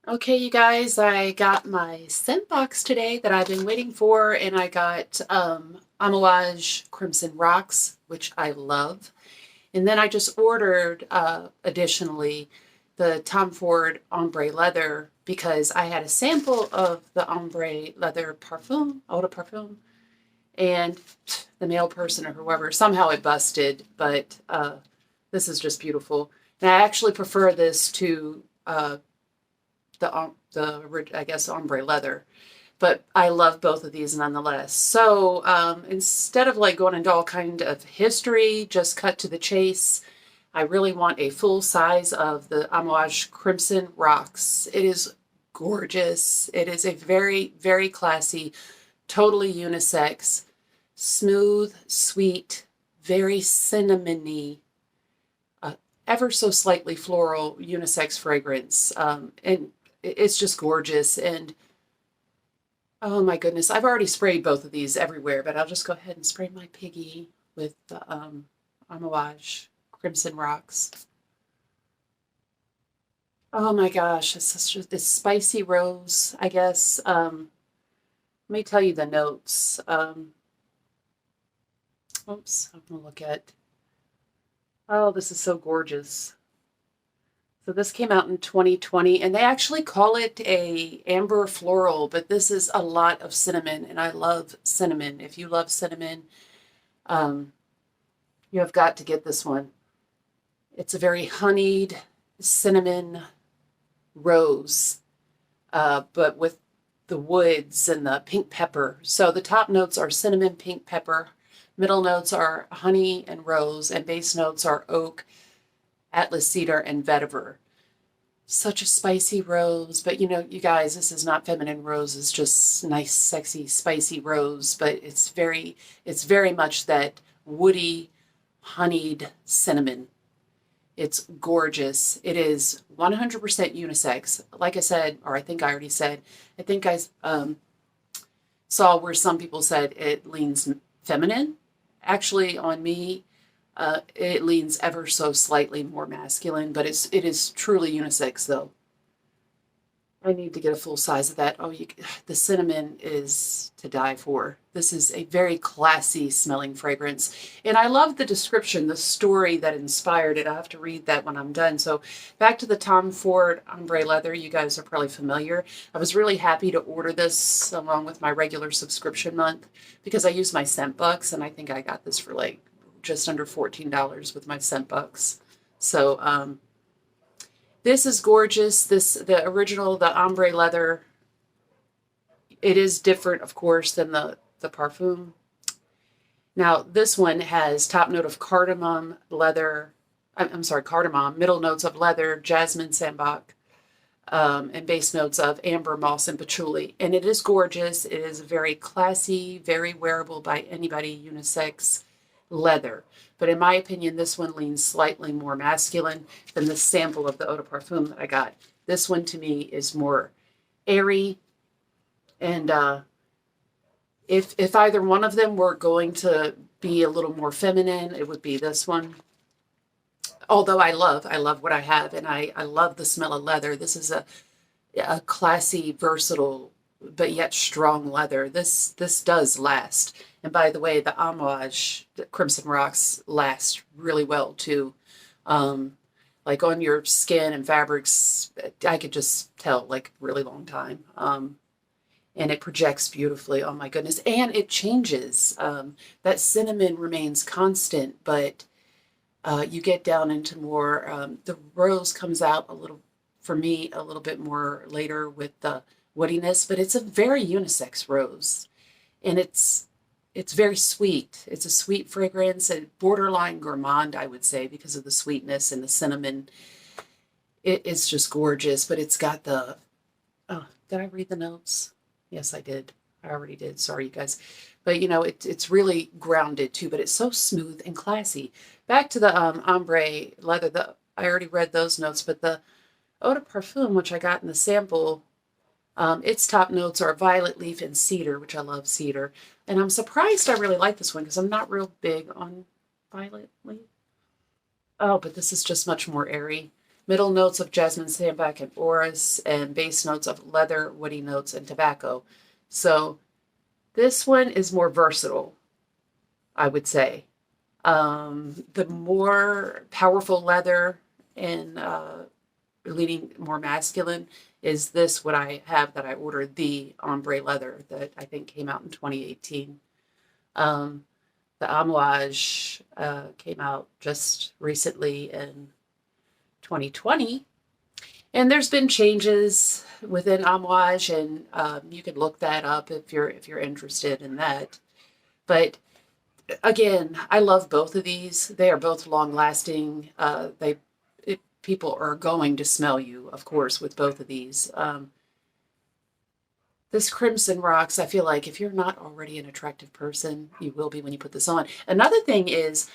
Okay, you guys, I got my scent box today that I've been waiting for, and I got Amouage Crimson Rocks, which I love. And then I just ordered, additionally, the Tom Ford Ombre Leather because I had a sample of the Ombre Leather Parfum, Eau de Parfum, and the mail person or whoever, somehow it busted, but this is just beautiful. And I actually prefer this to the I guess ombre leather, but I love both of these nonetheless. So instead of like going into all kind of history, just cut to the chase. I really want a full size of the Amouage Crimson Rocks. It is gorgeous. It is a very, very classy, totally unisex, smooth, sweet, very cinnamony, ever so slightly floral unisex fragrance. And it's just gorgeous. And oh my goodness, I've already sprayed both of these everywhere, but I'll just go ahead and spray my piggy with the Amouage Crimson Rocks. Oh my gosh, it's such this spicy rose, I guess. Let me tell you the notes. Oops, I'm gonna look at. Oh, this is so gorgeous. So this came out in 2020, and they actually call it a amber floral, but this is a lot of cinnamon, and I love cinnamon. If you love cinnamon, um, you have got to get this one. It's a very honeyed cinnamon rose, but with the woods and the pink pepper. So the top notes are cinnamon, pink pepper. Middle notes are honey and rose, and base notes are oak, Atlas cedar, and vetiver. Such a spicy rose, but you guys, this is not feminine rose. It's just nice, sexy, spicy rose, but it's very much that woody, honeyed cinnamon. It's gorgeous. It is 100% unisex. Like I said, or I think I already said, I think I saw where some people said it leans feminine. Actually, on me, it leans ever so slightly more masculine, but it is truly unisex though. I need to get a full size of that. Oh, the cinnamon is to die for. This is a very classy smelling fragrance. And I love the description, the story that inspired it. I have to read that when I'm done. So back to the Tom Ford Ombre Leather. You guys are probably familiar. I was really happy to order this along with my regular subscription month because I use my Scentbox, and I think I got this for like just under $14 with my Scentbox. So this is gorgeous. The original, the ombre leather. It is different, of course, than the parfum. Now this one has top note of cardamom, leather. I'm sorry, cardamom. Middle notes of leather, jasmine, sambac, and base notes of amber, moss, and patchouli. And it is gorgeous. It is very classy, very wearable by anybody, unisex leather. But in my opinion, this one leans slightly more masculine than the sample of the Eau de Parfum that I got. This one to me is more airy. And if either one of them were going to be a little more feminine, it would be this one. Although I love what I have, and I love the smell of leather. This is a classy, versatile, but yet strong leather. This does last. And by the way, the Amouage, the Crimson Rocks, last really well too. Like on your skin and fabrics, I could just tell like really long time. And it projects beautifully. Oh my goodness. And it changes. That cinnamon remains constant, but you get down into more, the rose comes out a little, for me, a little bit more later with the woodiness, but it's a very unisex rose. And it's very sweet. It's a sweet fragrance, a borderline gourmand, I would say, because of the sweetness and the cinnamon. It's just gorgeous, but it's got the, oh, did I read the notes? Yes, I did. I already did. Sorry, you guys. But, it's really grounded, too, but it's so smooth and classy. Back to the ombre leather. I already read those notes, but the Eau de Parfum, which I got in the sample, its top notes are violet leaf and cedar, which I love cedar. And I'm surprised I really like this one because I'm not real big on violet leaf. Oh, but this is just much more airy. middle notes of jasmine, sambac, and orris, and base notes of leather, woody notes, and tobacco. So this one is more versatile, I would say. The more powerful leather and leaning more masculine is this what I have that I ordered, the ombre leather that I think came out in 2018. Um, the Amouage came out just recently in 2020. And there's been changes within Amouage, and you can look that up if you're interested in that. But again, I love both of these. They are both long lasting. People are going to smell you, of course, with both of these. This Crimson Rocks, I feel like if you're not already an attractive person, you will be when you put this on. Another thing is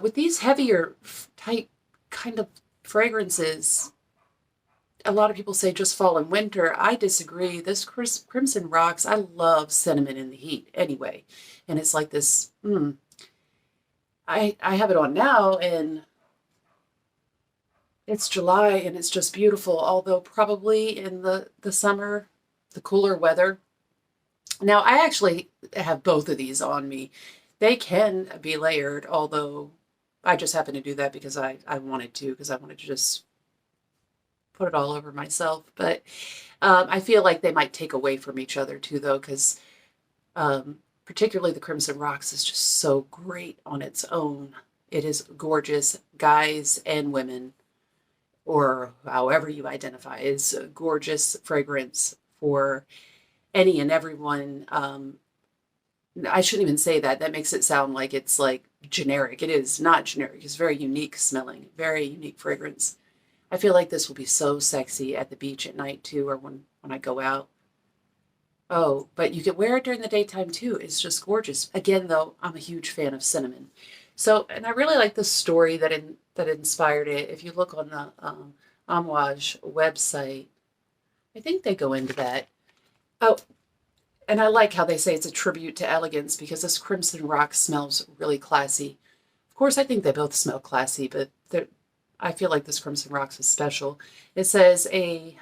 with these heavier type kind of fragrances, a lot of people say just fall and winter. I disagree. This Crimson Rocks, I love cinnamon in the heat anyway. And it's like this, I have it on now and it's July and it's just beautiful, although probably in the summer, the cooler weather. Now, I actually have both of these on me. They can be layered, although I just happen to do that because I wanted to, because I wanted to just put it all over myself. But I feel like they might take away from each other too, though, because particularly the Crimson Rocks is just so great on its own. It is gorgeous, guys and women, or however you identify, is a gorgeous fragrance for any and everyone. I shouldn't even say that. That makes it sound like it's like generic. It is not generic. It's very unique smelling, very unique fragrance. I feel like this will be so sexy at the beach at night too, or when I go out. Oh, but you can wear it during the daytime too. It's just gorgeous. Again, though, I'm a huge fan of cinnamon. So, and I really like the story that inspired it. If you look on the Amouage website, I think they go into that. Oh, and I like how they say it's a tribute to elegance because this Crimson Rock smells really classy. Of course, I think they both smell classy, but I feel like this Crimson Rocks is special. It says a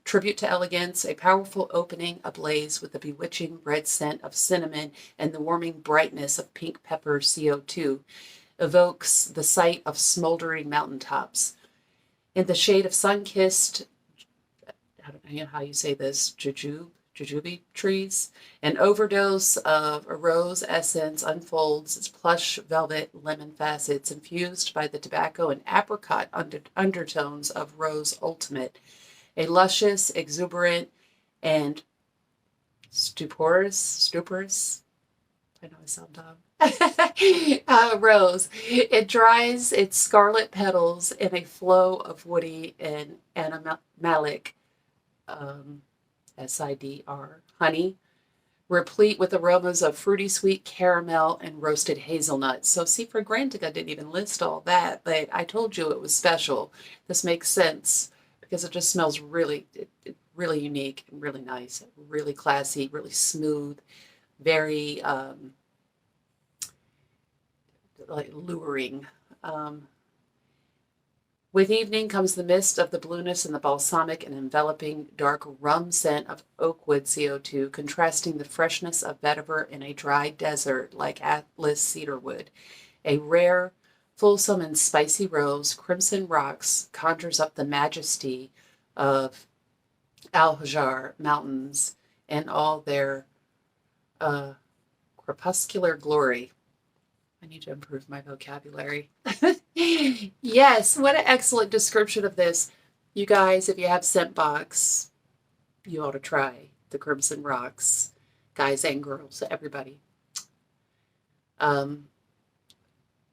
tribute to elegance, a powerful opening ablaze with the bewitching red scent of cinnamon and the warming brightness of pink pepper CO2 evokes the sight of smoldering mountaintops. In the shade of sun-kissed, I don't know how you say this, jujube trees, an overdose of a rose essence unfolds its plush velvet lemon facets infused by the tobacco and apricot undertones of rose ultimate, a luscious, exuberant, and stuporous, I know I sound dumb, rose. It dries its scarlet petals in a flow of woody and animalic, CIDR, honey, replete with aromas of fruity sweet caramel and roasted hazelnuts. So see, for granted, I didn't even list all that, but I told you it was special. This makes sense because it just smells really, really unique and really nice, really classy, really smooth, very like luring. With evening comes the mist of the blueness and the balsamic and enveloping dark rum scent of oakwood CO2, contrasting the freshness of vetiver in a dry desert like Atlas cedarwood. A rare, fulsome, and spicy rose, Crimson Rocks conjures up the majesty of Al-Hajar Mountains and all their crepuscular glory. I need to improve my vocabulary. Yes, what an excellent description of this. You guys, if you have Scentbox, you ought to try the Crimson Rocks. Guys and girls, everybody. And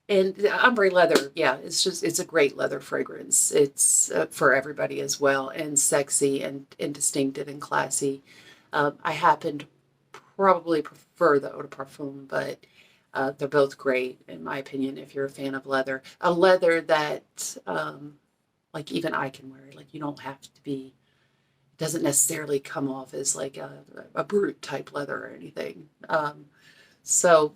the ombre leather, yeah, it's a great leather fragrance. It's for everybody as well, and sexy and distinctive and classy. I happen to probably prefer the eau de parfum, but they're both great, in my opinion, if you're a fan of leather. A leather that, like, even I can wear. Like, you don't have to be, it doesn't necessarily come off as, like, a brute type leather or anything. So,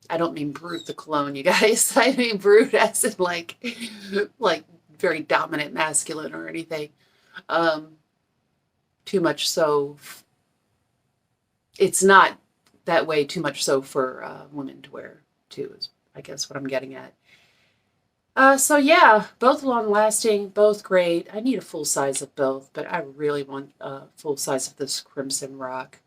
I don't mean brute the cologne, you guys. I mean brute as in, like very dominant masculine or anything. Too much so. It's not that way too much so for women to wear too, is I guess what I'm getting at. So yeah, both long lasting, both great. I need a full size of both, but I really want a full size of this Crimson Rock.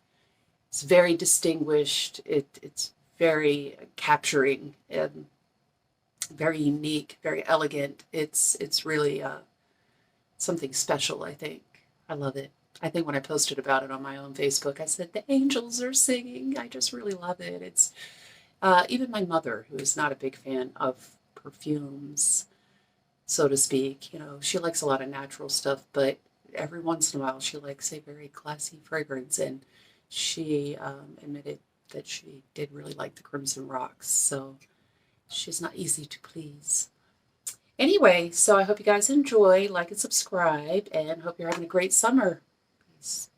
It's very distinguished. It's very capturing and very unique, very elegant. It's really something special, I think. I love it. I think when I posted about it on my own Facebook, I said, the angels are singing. I just really love it. It's even my mother, who is not a big fan of perfumes, so to speak, she likes a lot of natural stuff, but every once in a while she likes a very classy fragrance. And she admitted that she did really like the Crimson Rocks. So she's not easy to please. Anyway, so I hope you guys enjoy, like and subscribe, and hope you're having a great summer. Peace.